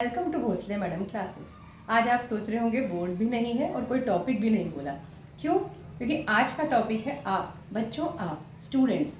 Welcome to Bhosle madam classes. आज आप सोच रहे होंगे बोर्ड भी नहीं है और कोई टॉपिक भी नहीं बोला। क्यों? क्योंकि आज का टॉपिक है आप बच्चों, आप स्टूडेंट्स।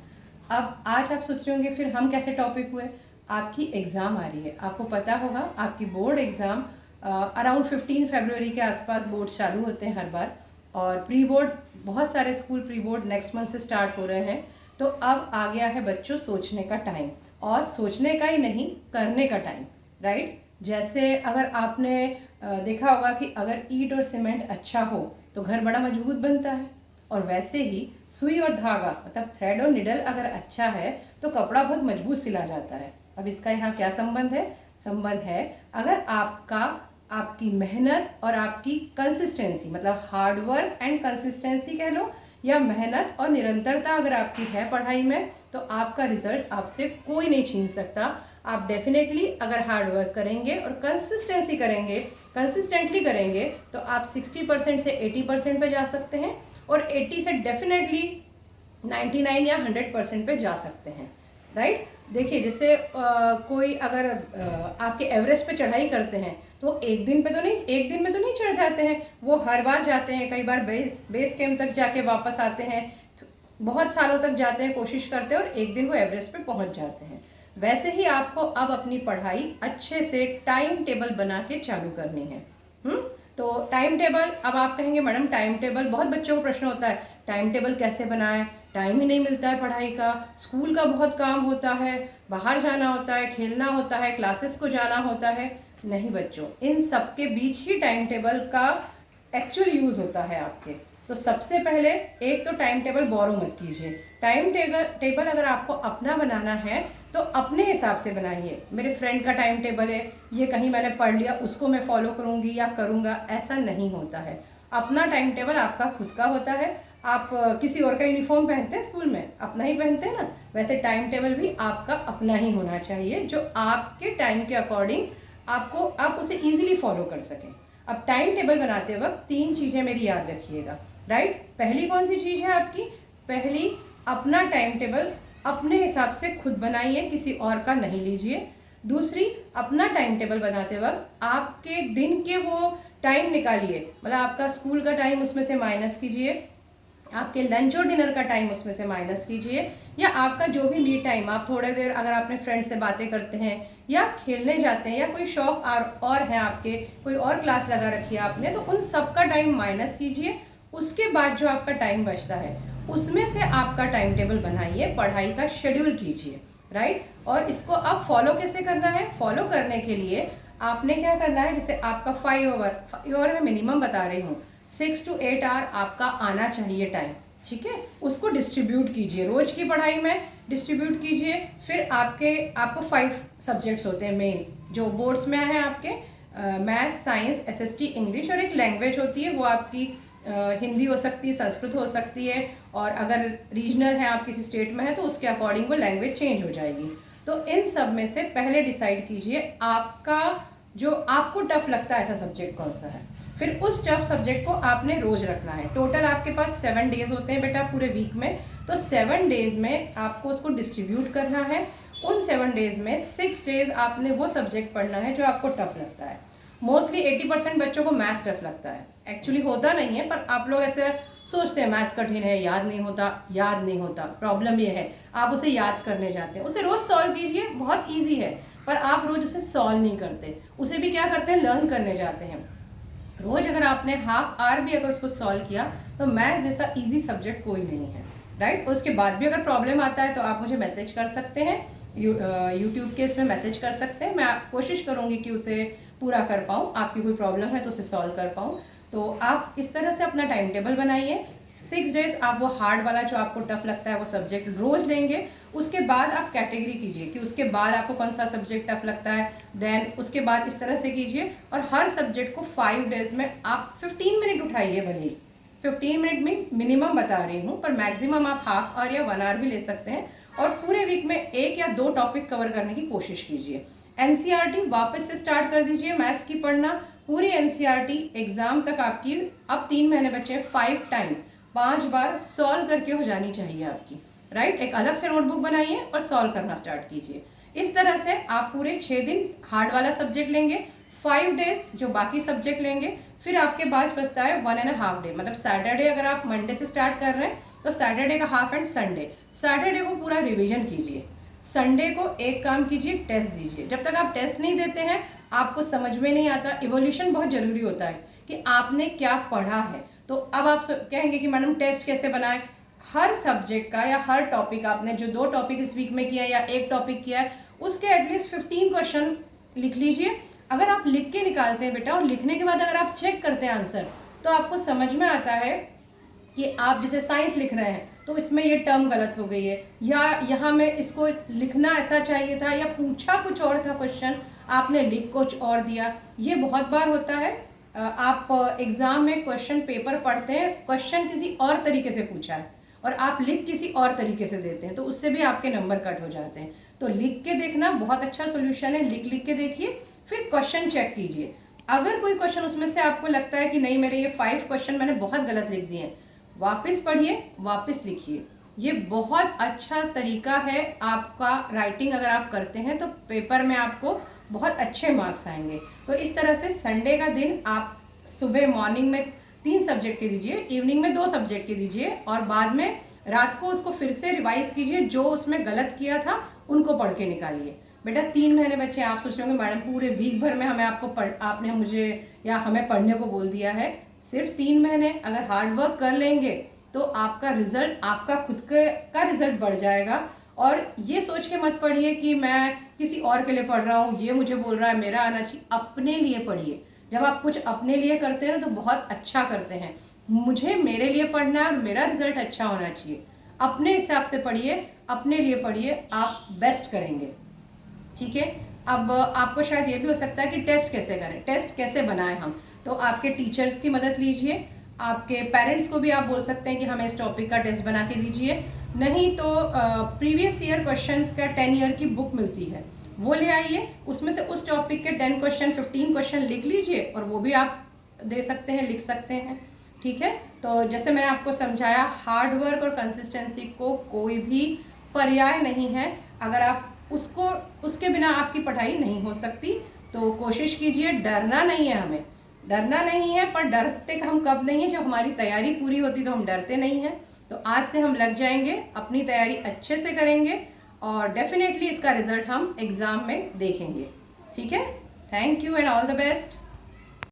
अब आज आप सोच रहे होंगे फिर हम कैसे टॉपिक हुए। आपकी एग्ज़ाम आ रही है, आपको पता होगा आपकी बोर्ड एग्ज़ाम अराउंड 15 फरवरी के आसपास बोर्ड चालू होते हैं हर बार। और प्री बोर्ड, बहुत सारे school pre board next month से स्टार्ट हो रहे हैं। तो अब आ गया है बच्चों सोचने का टाइम, और सोचने का ही नहीं, करने का टाइम। राइट? जैसे अगर आपने देखा होगा कि अगर ईंट और सीमेंट अच्छा हो तो घर बड़ा मजबूत बनता है, और वैसे ही सुई और धागा मतलब थ्रेड और निडल अगर अच्छा है तो कपड़ा बहुत मजबूत सिला जाता है। अब इसका यहाँ क्या संबंध है? संबंध है अगर आपकी मेहनत और आपकी कंसिस्टेंसी, मतलब हार्ड वर्क एंड कंसिस्टेंसी कह लो, या मेहनत और निरंतरता अगर आपकी है पढ़ाई में, तो आपका रिजल्ट आपसे कोई नहीं छीन सकता। आप डेफिनेटली अगर हार्ड वर्क करेंगे और कंसिस्टेंसी करेंगे, कंसिस्टेंटली करेंगे, तो आप 60% से 80% पे जा सकते हैं, और 80 से डेफिनेटली 99 या 100% पे जा सकते हैं। राइट? देखिए, जैसे कोई अगर आपके एवरेस्ट पे चढ़ाई करते हैं तो एक दिन में तो नहीं चढ़ जाते हैं, वो हर बार जाते हैं, कई बार बेस कैंप तक जाके वापस आते हैं, बहुत सालों तक जाते हैं, कोशिश करते हैं, और एक दिन वो एवरेस्ट पे पहुंच जाते हैं। वैसे ही आपको अब अपनी पढ़ाई अच्छे से टाइम टेबल बना के चालू करनी है। तो टाइम टेबल, अब आप कहेंगे मैडम टाइम टेबल, बहुत बच्चों को प्रश्न होता है टाइम टेबल कैसे बनाएं, टाइम ही नहीं मिलता है पढ़ाई का, स्कूल का बहुत काम होता है, बाहर जाना होता है, खेलना होता है, क्लासेस को जाना होता है। नहीं बच्चों, इन सब के बीच ही टाइम टेबल का एक्चुअल यूज़ होता है आपके। तो सबसे पहले एक तो टाइम टेबल बोरो मत कीजिए। टाइम टेबल अगर आपको अपना बनाना है तो अपने हिसाब से बनाइए। मेरे फ्रेंड का टाइम टेबल है, ये कहीं मैंने पढ़ लिया उसको मैं फॉलो करूँगी या करूँगा, ऐसा नहीं होता है। अपना टाइम टेबल आपका खुद का होता है। आप किसी और का यूनिफॉर्म पहनते हैं स्कूल में, अपना ही पहनते हैं ना, वैसे टाइम टेबल भी आपका अपना ही होना चाहिए, जो आपके टाइम के अकॉर्डिंग आप उसे ईजिली फॉलो कर सकें। अब टाइम टेबल बनाते वक्त 3 चीज़ें मेरी याद रखिएगा। राइट? पहली कौन सी चीज़ है आपकी? पहली, अपना टाइम टेबल अपने हिसाब से खुद बनाइए, किसी और का नहीं लीजिए। दूसरी, अपना टाइम टेबल बनाते वक्त आपके दिन के वो टाइम निकालिए, मतलब आपका स्कूल का टाइम उसमें से माइनस कीजिए, आपके लंच और डिनर का टाइम उसमें से माइनस कीजिए, या आपका जो भी मी टाइम, आप थोड़ी देर अगर अपने फ्रेंड से बातें करते हैं या खेलने जाते हैं या कोई शौक और है आपके, कोई और क्लास लगा रखी है आपने, तो उन सब का टाइम माइनस कीजिए। उसके बाद जो आपका टाइम बचता है उसमें से आपका टाइम टेबल बनाइए, पढ़ाई का शेड्यूल कीजिए। राइट? और इसको आप फॉलो कैसे करना है? फॉलो करने के लिए आपने क्या करना है, जैसे आपका 5 ओवर में मिनिमम बता रही हूँ, 6 to 8 आवर आपका आना चाहिए टाइम। ठीक है? उसको डिस्ट्रीब्यूट कीजिए, रोज की पढ़ाई में डिस्ट्रीब्यूट कीजिए। फिर आपको 5 सब्जेक्ट्स होते हैं मेन, जो बोर्ड्स में है आपके, मैथ्स, साइंस, एसएसटी, इंग्लिश, और एक लैंग्वेज होती है, वो आपकी हिंदी हो सकती है, संस्कृत हो सकती है, और अगर रीजनल है, आप किसी स्टेट में है, तो उसके अकॉर्डिंग वो लैंग्वेज चेंज हो जाएगी। तो इन सब में से पहले डिसाइड कीजिए आपका जो आपको टफ लगता है ऐसा सब्जेक्ट कौन सा है। फिर उस टफ सब्जेक्ट को आपने रोज रखना है। टोटल आपके पास 7 डेज होते हैं बेटा पूरे वीक में, तो 7 डेज में आपको उसको डिस्ट्रीब्यूट करना है। उन 7 डेज में 6 डेज आपने वो सब्जेक्ट पढ़ना है जो आपको टफ लगता है। मोस्टली 80% बच्चों को मैथ्स टफ लगता है, एक्चुअली होता नहीं है, पर आप लोग ऐसे सोचते हैं मैथ्स कठिन है, याद नहीं होता। प्रॉब्लम ये है आप उसे याद करने जाते हैं, उसे रोज सॉल्व कीजिए, बहुत ईजी है, पर आप रोज उसे सॉल्व नहीं करते, उसे भी क्या करते हैं, लर्न करने जाते हैं। रोज अगर आपने हाफ आवर भी अगर उसको सॉल्व किया तो मैथ्स जैसा इजी सब्जेक्ट कोई नहीं है। राइट? उसके बाद भी अगर प्रॉब्लम आता है तो आप मुझे मैसेज कर सकते हैं, यूट्यूब के इसमें मैसेज कर सकते हैं, मैं कोशिश करूँगी कि उसे पूरा कर पाऊँ, आपकी कोई प्रॉब्लम है तो उसे सॉल्व कर पाऊँ। तो आप इस तरह से अपना टाइम टेबल बनाइए। 6 डेज आप वो हार्ड वाला जो आपको टफ लगता है वो सब्जेक्ट रोज लेंगे। उसके बाद आप कैटेगरी कीजिए कि उसके बाद आपको कौन सा सब्जेक्ट टफ लगता है, देन उसके बाद इस तरह से कीजिए। और हर सब्जेक्ट को 5 डेज में आप 15 मिनट उठाइए, भले 15 मिनट में मिनिमम बता रही हूँ, पर मैक्सिमम आप हाफ आवर या 1 आवर भी ले सकते हैं, और पूरे वीक में 1 या 2 टॉपिक कवर करने की कोशिश कीजिए। एनसीईआरटी वापस से स्टार्ट कर दीजिए मैथ्स की पढ़ना, पूरी एनसीईआरटी एग्जाम तक आपकी, अब 3 महीने बचे हैं, 5 बार सॉल्व करके हो जानी चाहिए आपकी। राइट? एक अलग से नोटबुक बनाइए और सॉल्व करना स्टार्ट कीजिए। इस तरह से आप पूरे 6 दिन हार्ड वाला सब्जेक्ट लेंगे, 5 डेज जो बाकी सब्जेक्ट लेंगे, फिर आपके पास बचता है 1.5 डे। मतलब सैटरडे अगर आप मंडे से स्टार्ट कर रहे हैं तो सैटरडे का हाफ एंड संडे, सैटरडे को पूरा रिवीजन कीजिए, संडे को एक काम कीजिए, टेस्ट दीजिए। जब तक आप टेस्ट नहीं देते हैं आपको समझ में नहीं आता। इवोल्यूशन बहुत जरूरी होता है कि आपने क्या पढ़ा है। तो अब आप कहेंगे कि मैडम टेस्ट कैसे बनाए। हर सब्जेक्ट का या हर टॉपिक, आपने जो 2 टॉपिक इस वीक में किया है या एक टॉपिक किया है, उसके एटलीस्ट 15 क्वेश्चन लिख लीजिए। अगर आप लिख के निकालते हैं बेटा, और लिखने के बाद अगर आप चेक करते हैं आंसर, तो आपको समझ में आता है कि आप जैसे साइंस लिख रहे हैं तो इसमें ये टर्म गलत हो गई है, या यहाँ में इसको लिखना ऐसा चाहिए था, या पूछा कुछ और था क्वेश्चन, आपने लिख कुछ और दिया। ये बहुत बार होता है। आप एग्जाम में क्वेश्चन पेपर पढ़ते हैं, क्वेश्चन किसी और तरीके से पूछा है और आप लिख किसी और तरीके से देते हैं, तो उससे भी आपके नंबर कट हो जाते हैं। तो लिख के देखना बहुत अच्छा सोल्यूशन है। लिख के देखिए, फिर क्वेश्चन चेक कीजिए। अगर कोई क्वेश्चन उसमें से आपको लगता है कि नहीं मेरे ये 5 क्वेश्चन मैंने बहुत गलत लिख दिए हैं, वापस पढ़िए, वापस लिखिए। ये बहुत अच्छा तरीका है आपका। राइटिंग अगर आप करते हैं तो पेपर में आपको बहुत अच्छे मार्क्स आएंगे। तो इस तरह से संडे का दिन आप सुबह मॉर्निंग में 3 सब्जेक्ट के दीजिए, इवनिंग में 2 सब्जेक्ट के दीजिए, और बाद में रात को उसको फिर से रिवाइज कीजिए। जो उसमें गलत किया था उनको पढ़ के निकालिए। बेटा 3 महीने बच्चे, आप सोच रहे होंगे मैडम पूरे वीक भर में आपने मुझे या हमें पढ़ने को बोल दिया है। सिर्फ 3 महीने अगर हार्ड वर्क कर लेंगे तो आपका रिजल्ट, आपका खुद का रिजल्ट बढ़ जाएगा। और ये सोच के मत पढ़िए कि मैं किसी और के लिए पढ़ रहा हूँ, ये मुझे बोल रहा है मेरा आना चाहिए। अपने लिए पढ़िए। जब आप कुछ अपने लिए करते हैं ना तो बहुत अच्छा करते हैं। मुझे मेरे लिए पढ़ना है और मेरा रिजल्ट अच्छा होना चाहिए। अपने हिसाब से पढ़िए, अपने लिए पढ़िए, आप बेस्ट करेंगे। ठीक है। अब आपको शायद ये भी हो सकता है कि टेस्ट कैसे करें, टेस्ट कैसे बनाएं हम। तो आपके टीचर्स की मदद लीजिए, आपके पेरेंट्स को भी आप बोल सकते हैं कि हमें इस टॉपिक का टेस्ट बना के दीजिए। नहीं तो प्रीवियस ईयर क्वेश्चंस का 10 ईयर की बुक मिलती है, वो ले आइए। उसमें से उस टॉपिक के 10 क्वेश्चन 15 क्वेश्चन लिख लीजिए और वो भी आप दे सकते हैं, लिख सकते हैं। ठीक है। तो जैसे मैंने आपको समझाया, हार्ड वर्क और कंसिस्टेंसी को कोई भी पर्याय नहीं है। अगर आप उसके बिना आपकी पढ़ाई नहीं हो सकती। तो कोशिश कीजिए, डरना नहीं है, हमें डरना नहीं है। पर डरते हम कब नहीं है, जब हमारी तैयारी पूरी होती तो हम डरते नहीं हैं। तो आज से हम लग जाएंगे, अपनी तैयारी अच्छे से करेंगे और डेफिनेटली इसका रिजल्ट हम एग्ज़ाम में देखेंगे। ठीक है। Thank you and all the best.